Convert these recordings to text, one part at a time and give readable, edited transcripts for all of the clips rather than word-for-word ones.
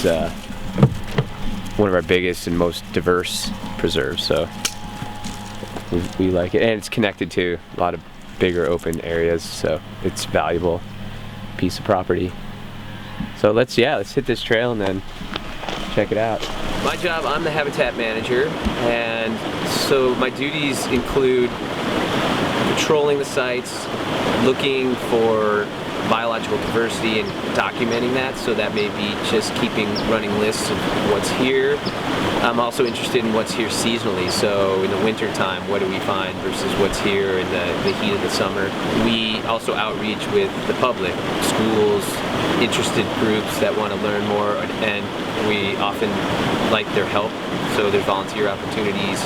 is one of our biggest and most diverse preserves, so we like it, and it's connected to a lot of bigger open areas, so it's a valuable piece of property. So let's hit this trail and then check it out. My job, I'm the habitat manager, and so my duties include patrolling the sites, looking for biological diversity and documenting that, so that may be just keeping running lists of what's here. I'm also interested in what's here seasonally, so in the winter time, what do we find versus what's here in the heat of the summer. We also outreach with the public, schools, interested groups that want to learn more, and we often like their help, so there's volunteer opportunities,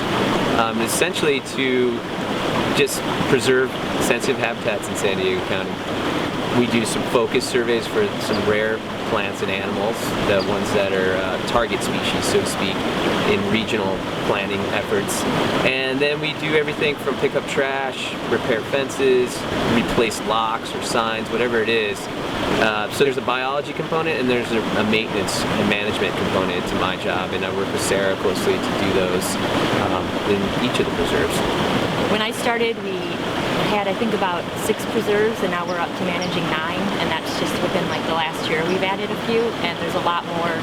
essentially to just preserve sensitive habitats in San Diego County. We do some focus surveys for some rare plants and animals, the ones that are target species, so to speak, in regional planning efforts. And then we do everything from pick up trash, repair fences, replace locks or signs, whatever it is. So there's a biology component and there's a maintenance and management component to my job, and I work with Sarah closely to do those in each of the preserves. When I started, we had, I think, about 6 preserves, and now we're up to managing 9, and that's just within like the last year. We've added a few, and there's a lot more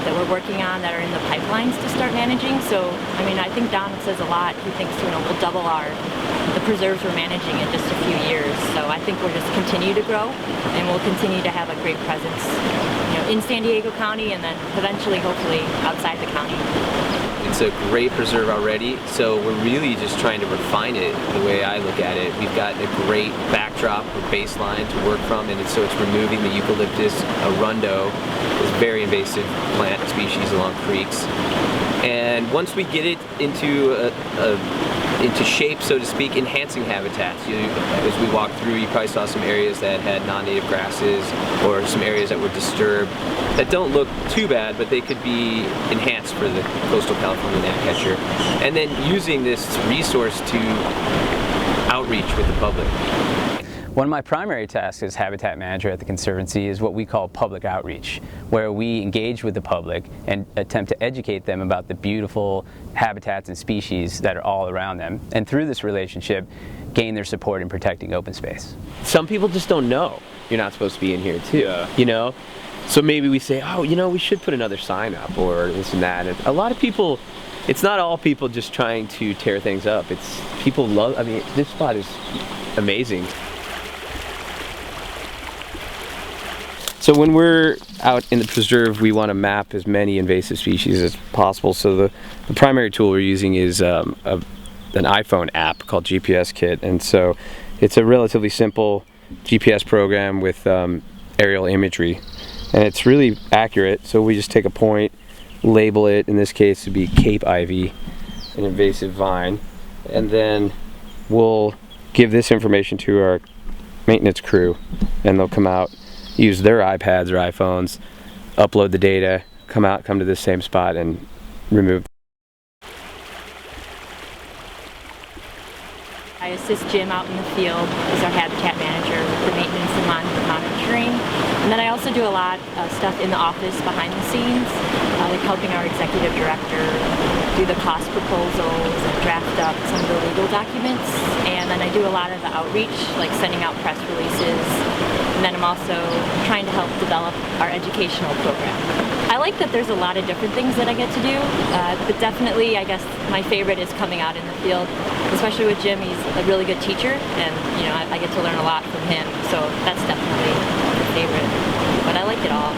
that we're working on that are in the pipelines to start managing. So, I mean, I think Don says a lot. He thinks, you know, we'll double the preserves we're managing in just a few years. So I think we'll just continue to grow, and we'll continue to have a great presence, you know, in San Diego County, and then eventually, hopefully, outside the county. It's a great preserve already, so we're really just trying to refine it the way I look at it. We've got a great backdrop or baseline to work from, and so it's removing the eucalyptus arundo, this very invasive plant species along creeks. And once we get it into shape, so to speak, enhancing habitats. As we walked through, you probably saw some areas that had non-native grasses or some areas that were disturbed that don't look too bad, but they could be enhanced for the coastal California gnatcatcher. And then using this resource to outreach with the public. One of my primary tasks as habitat manager at the Conservancy is what we call public outreach, where we engage with the public and attempt to educate them about the beautiful habitats and species that are all around them, and through this relationship gain their support in protecting open space. Some people just don't know you're not supposed to be in here too, you know? So maybe we say, oh, you know, we should put another sign up or this and that. And a lot of people, it's not all people just trying to tear things up. It's people love, I mean, this spot is amazing. So when we're out in the preserve, we want to map as many invasive species as possible. So the primary tool we're using is an iPhone app called GPS Kit. And so it's a relatively simple GPS program with aerial imagery. And it's really accurate. So we just take a point, label it, in this case it would be Cape Ivy, an invasive vine. And then we'll give this information to our maintenance crew, and they'll come out, use their iPads or iPhones, upload the data, come to this same spot and remove. I assist Jim out in the field as our habitat manager with the maintenance and monitoring. And then I also do a lot of stuff in the office behind the scenes, like helping our executive director do the cost proposals and draft up some of the legal documents. And then I do a lot of the outreach, like sending out press releases. And then I'm also trying to help develop our educational program. I like that there's a lot of different things that I get to do, but definitely I guess my favorite is coming out in the field, especially with Jim. He's a really good teacher, and you know I get to learn a lot from him, so that's definitely my favorite, but I like it all.